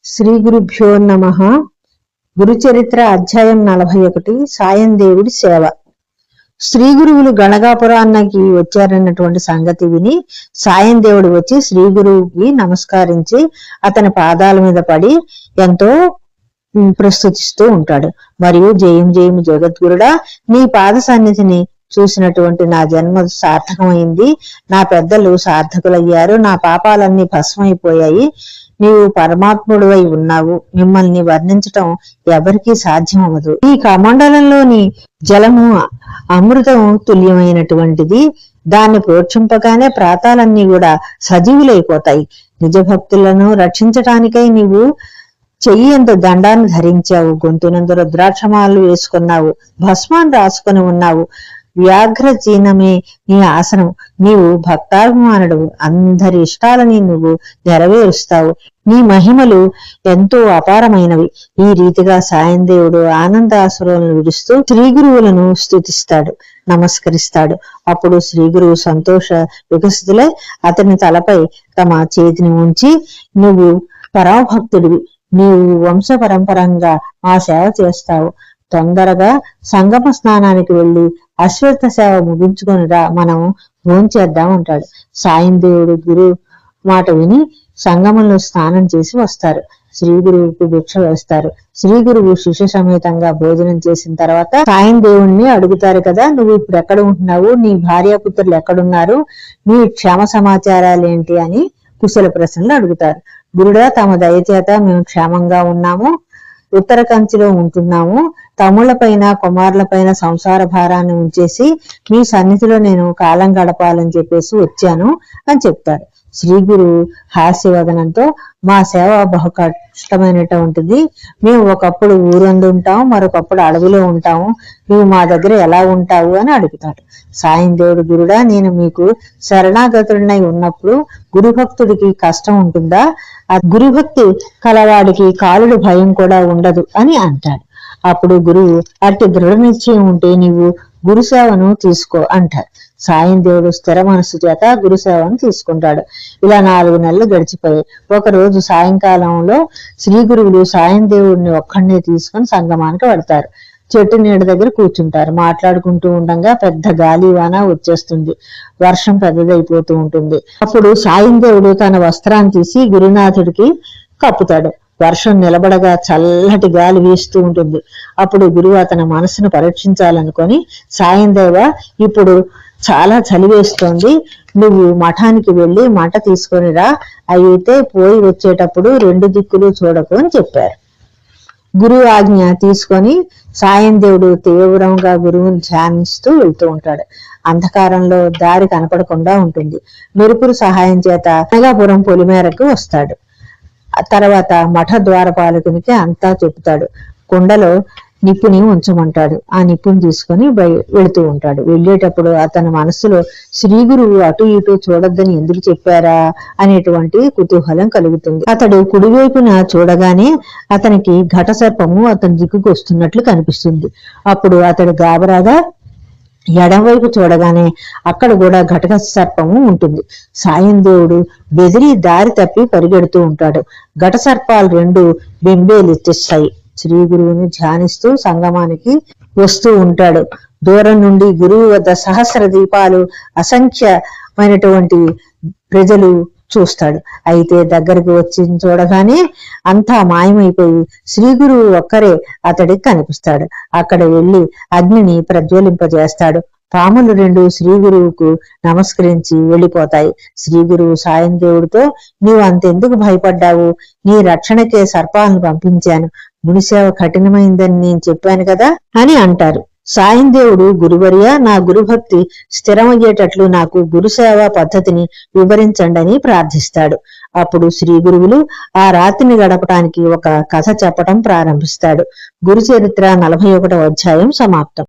శ్రీ గురుభ్యో నమః. గురుచరిత్ర అధ్యాయం 41. సాయం దేవుడి సేవ. శ్రీ గురువులు గణగాపురానికి వచ్చారన్నటువంటి సంగతి విని సాయం దేవుడు వచ్చి శ్రీ గురువుకి నమస్కరించి అతని పాదాల మీద పడి ఎంతో ప్రస్తుతిస్తూ ఉంటాడు. మరియు జయం జయం జగద్గురుడా, నీ పాద సన్నిధిని చూసినటువంటి నా జన్మ సార్థకమైంది. నా పెద్దలు సార్థకులయ్యారు. నా పాపాలన్నీ భస్మైపోయాయి. నీవు పరమాత్ముడివై ఉన్నావు. మిమ్మల్ని వర్ణించటం ఎవరికీ సాధ్యమవదు. ఈ కమండలంలోని జలము అమృతం తుల్యమైనటువంటిది. దాన్ని ప్రోక్షింపగానే ప్రాతాలన్నీ కూడా సజీవులైపోతాయి. నిజ భక్తులను రక్షించటానికై నీవు చెయ్యి ఎంత దండాన్ని ధరించావు, గొంతునందు రుద్రాక్షమాలు వేసుకున్నావు, భస్మాన్ని రాసుకుని ఉన్నావు. వ్యాఘ్రచీనమే నీ ఆసనం. నీవు భక్తాభిమానుడు. అందరి ఇష్టాలని నువ్వు నెరవేరుస్తావు. నీ మహిమలు ఎంతో అపారమైనవి. ఈ రీతిగా సాయం దేవుడు ఆనందాసురులను విడుస్తూ శ్రీ గురువులను స్తుతిస్తాడు, నమస్కరిస్తాడు. అప్పుడు శ్రీ గురువు సంతోష వికసితులై అతని తలపై తమ చేతిని ఉంచి, నువ్వు పరమభక్తుడివి. నీవు వంశ పరంపరంగా మా సేవ చేస్తావు. తొందరగా సంగమ స్నానానికి వెళ్లి అశ్వత్థ సేవ ముగించుకొని రా, మనం భోంచేద్దాం అంటాడు. సాయం దేవుడు గురు మాట విని సంగమంలో స్నానం చేసి వస్తారు. శ్రీ గురువుకు భిక్ష వేస్తారు. శ్రీ గురువు శిష్య సమేతంగా భోజనం చేసిన తర్వాత సాయం దేవుణ్ణి అడుగుతారు కదా, నువ్వు ఇప్పుడు ఎక్కడ ఉంటున్నావు, నీ భార్యాపుత్రులు ఎక్కడున్నారు, నీ క్షేమ సమాచారాలేంటి అని కుశల ప్రశ్నలు అడుగుతారు. గురుడా, తమ దయచేత మేము క్షేమంగా ఉన్నాము, ఉత్తర కంచిలో ఉంటున్నాము. తమ్ముళ్లపైన కుమారులపైన సంసార భారాన్ని ఉంచేసి మీ సన్నిధిలో నేను కాలం గడపాలని చెప్పేసి వచ్చాను అని చెప్తారు. శ్రీ గురు హాస్యవదనంతో, మా సేవ బహు కష్టమైనటువంటిది. మేము ఒకప్పుడు ఊరందు ఉంటాము, మరొకప్పుడు అడవిలో ఉంటాము. నువ్వు మా దగ్గర ఎలా ఉంటావు అని అడుగుతాడు. సాయం దేవుడు, గురుడా, నేను మీకు శరణాగతుడినై ఉన్నప్పుడు గురుభక్తుడికి కష్టం ఉంటుందా? ఆ గురుభక్తి కలవాడికి కాలుడు భయం కూడా ఉండదు అని అంటాడు. అప్పుడు గురువు, అట్టి దృఢ నిశ్చయం ఉంటే నీవు గురుసేవను తీసుకో అంటారు. సాయం దేవుడు స్థిర మనస్సు చేత గురుసేవను తీసుకుంటాడు. ఇలా 4 నెలలు గడిచిపోయాయి. ఒకరోజు సాయంకాలంలో శ్రీ గురువులు సాయం దేవుడిని ఒక్కడినే తీసుకొని సంగమానికి వెడతారు. చెట్టు నీడ దగ్గర కూర్చుంటారు. మాట్లాడుకుంటూ ఉండగా పెద్ద గాలివాన వచ్చేస్తుంది. వర్షం పెద్దదైపోతూ ఉంటుంది. అప్పుడు సాయం దేవుడు తన వస్త్రాన్ని తీసి గురునాథుడికి కప్పుతాడు. వర్షం నిలబడగా చల్లటి గాలి వీస్తూ ఉంటుంది. అప్పుడు గురువు అతని మనసును పరీక్షించాలనుకొని, సాయం దేవ, ఇప్పుడు చాలా చలి వేస్తోంది, నువ్వు మఠానికి వెళ్ళి మంట తీసుకొని రా, అయితే పోయి వచ్చేటప్పుడు 2 దిక్కులు చూడకు అని చెప్పారు. గురువు ఆజ్ఞ తీసుకొని సాయం దేవుడు తీవ్రంగా గురువుని ధ్యానిస్తూ వెళ్తూ ఉంటాడు. అంధకారంలో దారి కనపడకుండా ఉంటుంది. మెరుపురు సహాయం చేత అనగాపురం పొలిమేరకు వస్తాడు. తర్వాత మఠ ద్వారపాలకునికి అంతా చెబుతాడు. కుండలో నిప్పుని ఉంచమంటాడు. ఆ నిప్పుని తీసుకొని వెళుతూ ఉంటాడు. వెళ్ళేటప్పుడు అతని మనసులో శ్రీ గురువు అటు ఇటు చూడొద్దని ఎందుకు చెప్పారా అనేటువంటి కుతూహలం కలుగుతుంది. అతడు కుడివైపున చూడగానే అతనికి ఘట సర్పము అతని దిక్కుకు వస్తున్నట్లు కనిపిస్తుంది. అప్పుడు అతడు గాబరాగా ఎడమవైపు చూడగానే అక్కడ కూడా ఘటక సర్పము ఉంటుంది. సాయం దేవుడు బెదిరి దారి తప్పి పరిగెడుతూ ఉంటాడు. ఘట సర్పాలు 2 బెంబేలెత్తిస్తాయి. శ్రీ గురువుని ధ్యానిస్తూ సంగమానికి వస్తూ ఉంటాడు. దూరం నుండి గురువు వద్ద సహస్ర దీపాలు, అసంఖ్యమైనటువంటి ప్రజలు చూస్తాడు. అయితే దగ్గరికి వచ్చి చూడగానే అంతా మాయమైపోయి శ్రీ గురువు ఒక్కరే అతడికి కనిపిస్తాడు. అక్కడ వెళ్లి అగ్నిని ప్రజ్వలింపజేస్తాడు. పాములు 2 శ్రీ గురువుకు నమస్కరించి వెళ్ళిపోతాయి. శ్రీ గురువు సాయం దేవుడితో, నీవు అంతెందుకు భయపడ్డావు? నీ రక్షణకే సర్పాలను పంపించాను. గురుసేవ కఠినమైందని నేను చెప్పాను కదా అని అంటారు. సాయం దేవుడు, గురువర్య, నా గురుభక్తి స్థిరమయ్యేటట్లు నాకు గురుసేవ పద్ధతిని వివరించండి అని ప్రార్థిస్తాడు. అప్పుడు శ్రీ గురువులు ఆ రాత్రిని గడపటానికి ఒక కథ చెప్పటం ప్రారంభిస్తాడు. గురు చరిత్ర 41వ అధ్యాయం సమాప్తం.